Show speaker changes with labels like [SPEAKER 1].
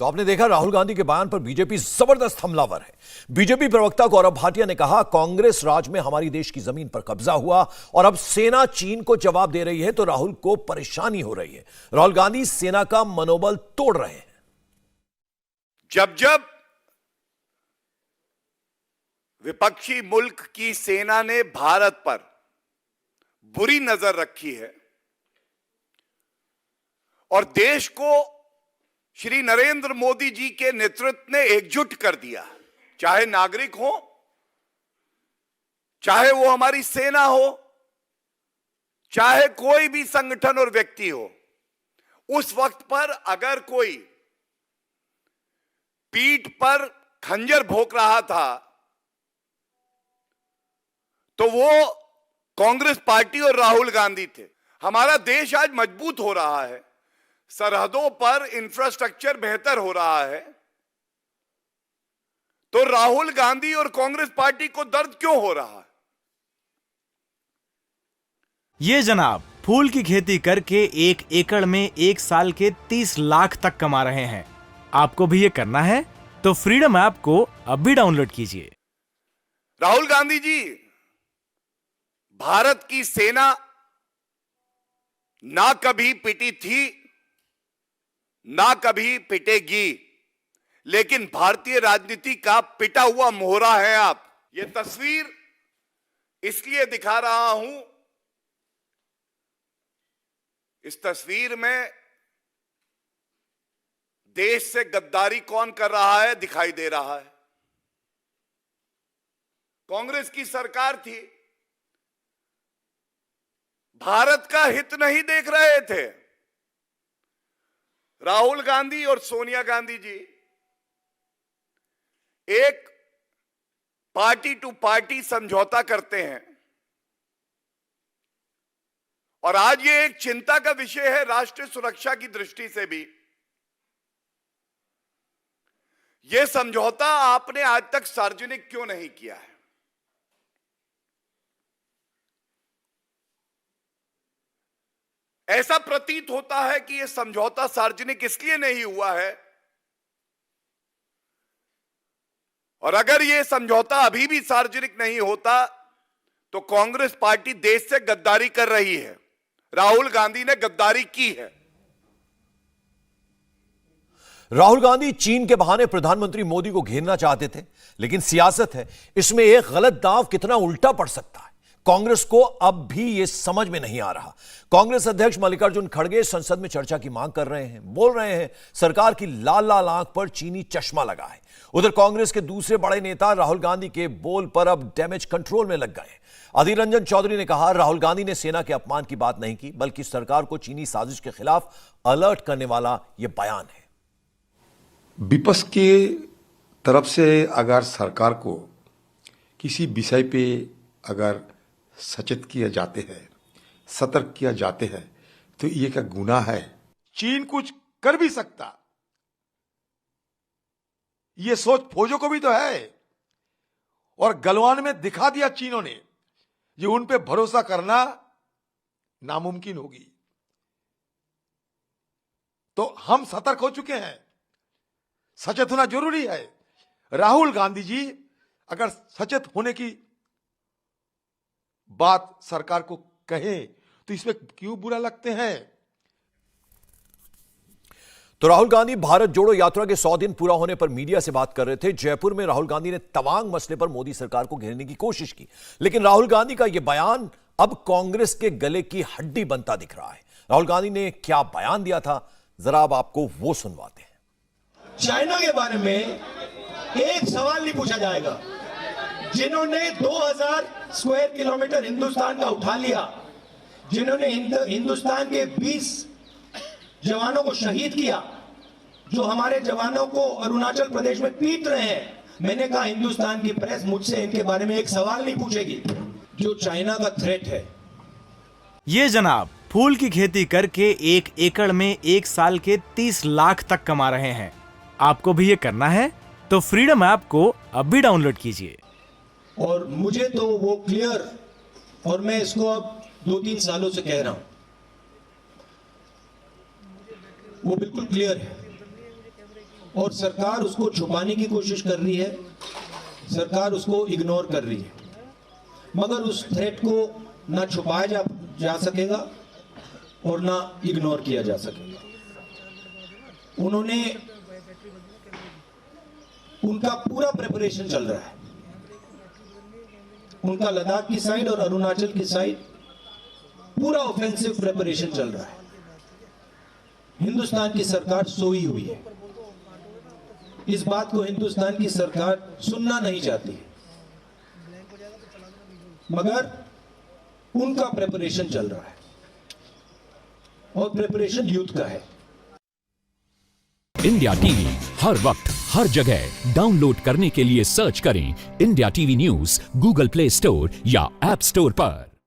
[SPEAKER 1] तो आपने देखा राहुल गांधी के बयान पर बीजेपी जबरदस्त हमलावर है। बीजेपी प्रवक्ता गौरव भाटिया ने कहा, कांग्रेस राज में हमारी देश की जमीन पर कब्जा हुआ और अब सेना चीन को जवाब दे रही है तो राहुल को परेशानी हो रही है। राहुल गांधी सेना का मनोबल तोड़ रहे हैं।
[SPEAKER 2] जब जब विपक्षी मुल्क की सेना ने भारत पर बुरी नजर रखी है और देश को श्री नरेंद्र मोदी जी के नेतृत्व ने एकजुट कर दिया, चाहे नागरिक हो, चाहे वो हमारी सेना हो, चाहे कोई भी संगठन और व्यक्ति हो, उस वक्त पर अगर कोई पीठ पर खंजर भोंक रहा था तो वो कांग्रेस पार्टी और राहुल गांधी थे। हमारा देश आज मजबूत हो रहा है, सरहदों पर इंफ्रास्ट्रक्चर बेहतर हो रहा है, तो राहुल गांधी और कांग्रेस पार्टी को दर्द क्यों हो रहा है?
[SPEAKER 3] ये जनाब फूल की खेती करके 1 एकड़ में 1 साल के 30 लाख तक कमा रहे हैं। आपको भी ये करना है तो फ्रीडम ऐप को अभी डाउनलोड कीजिए।
[SPEAKER 2] राहुल गांधी जी, भारत की सेना ना कभी पिटी थी, ना कभी पिटेगी, लेकिन भारतीय राजनीति का पिटा हुआ मोहरा है आप। ये तस्वीर इसलिए दिखा रहा हूं, इस तस्वीर में देश से गद्दारी कौन कर रहा है दिखाई दे रहा है। कांग्रेस की सरकार थी, भारत का हित नहीं देख रहे थे। राहुल गांधी और सोनिया गांधी जी एक पार्टी टू पार्टी समझौता करते हैं और आज ये एक चिंता का विषय है राष्ट्रीय सुरक्षा की दृष्टि से भी। यह समझौता आपने आज तक सार्वजनिक क्यों नहीं किया है? ऐसा प्रतीत होता है कि यह समझौता सार्वजनिक इसलिए नहीं हुआ है, और अगर यह समझौता अभी भी सार्वजनिक नहीं होता तो कांग्रेस पार्टी देश से गद्दारी कर रही है। राहुल गांधी ने गद्दारी की है।
[SPEAKER 1] राहुल गांधी चीन के बहाने प्रधानमंत्री मोदी को घेरना चाहते थे, लेकिन सियासत है, इसमें एक गलत दांव कितना उल्टा पड़ सकता है, कांग्रेस को अब भी यह समझ में नहीं आ रहा। कांग्रेस अध्यक्ष मल्लिकार्जुन खड़गे संसद में चर्चा की मांग कर रहे हैं, बोल रहे हैं सरकार की लाल लाल आंख पर चीनी चश्मा लगा है। उधर कांग्रेस के दूसरे बड़े नेता राहुल गांधी के बोल पर अब डैमेज कंट्रोल में लग गए। अधीर रंजन चौधरी ने कहा, राहुल गांधी ने सेना के अपमान की बात नहीं की, बल्कि सरकार को चीनी साजिश के खिलाफ अलर्ट करने वाला यह बयान है।
[SPEAKER 4] विपक्ष के तरफ से अगर सरकार को किसी विषय पे अगर सचेत किया जाते हैं, सतर्क किया जाते हैं, तो ये क्या गुनाह है? चीन कुछ कर भी सकता, ये सोच फौजों को भी तो है, और गलवान में दिखा दिया चीनों ने, ये उन पे भरोसा करना नामुमकिन होगी। तो हम सतर्क हो चुके हैं, सचेत होना जरूरी है। राहुल गांधी जी अगर सचेत होने की बात सरकार को कहें तो इसमें क्यों बुरा लगते हैं?
[SPEAKER 1] तो राहुल गांधी भारत जोड़ो यात्रा के 100 दिन पूरा होने पर मीडिया से बात कर रहे थे। जयपुर में राहुल गांधी ने तवांग मसले पर मोदी सरकार को घेरने की कोशिश की, लेकिन राहुल गांधी का यह बयान अब कांग्रेस के गले की हड्डी बनता दिख रहा है। राहुल गांधी ने क्या बयान दिया था, जरा अब आपको वो सुनवाते हैं।
[SPEAKER 5] चाइना के बारे में एक सवाल नहीं पूछा जाएगा। जिन्होंने 2000 स्क्वायर किलोमीटर हिंदुस्तान का उठा लिया, जिन्होंने हिंदुस्तान के 20 जवानों को शहीद किया, जो हमारे जवानों को अरुणाचल प्रदेश में पीट रहे हैं, मैंने कहा हिंदुस्तान की प्रेस मुझसे इनके बारे में एक सवाल नहीं पूछेगी। जो चाइना का थ्रेट है,
[SPEAKER 3] ये जनाब फूल की खेती करके 1 एकड़ में 1 साल के 30 लाख तक कमा रहे हैं। आपको भी ये करना है तो फ्रीडम ऐप को अभी डाउनलोड कीजिए।
[SPEAKER 5] और मुझे तो वो क्लियर, और मैं इसको अब 2-3 सालों से कह रहा हूं, वो बिल्कुल क्लियर है और सरकार उसको छुपाने की कोशिश कर रही है, सरकार उसको इग्नोर कर रही है, मगर उस थ्रेट को ना छुपाया जा सकेगा और ना इग्नोर किया जा सकेगा। उनका पूरा प्रिपरेशन चल रहा है, उनका लद्दाख की साइड और अरुणाचल की साइड पूरा ऑफेंसिव प्रिपरेशन चल रहा है। हिंदुस्तान की सरकार सोई हुई है, इस बात को हिंदुस्तान की सरकार सुनना नहीं चाहती है, मगर उनका प्रिपरेशन चल रहा है और प्रिपरेशन यूथ का है।
[SPEAKER 6] इंडिया टीवी हर वक्त हर जगह डाउनलोड करने के लिए सर्च करें India TV news Google play store या ऐप स्टोर पर।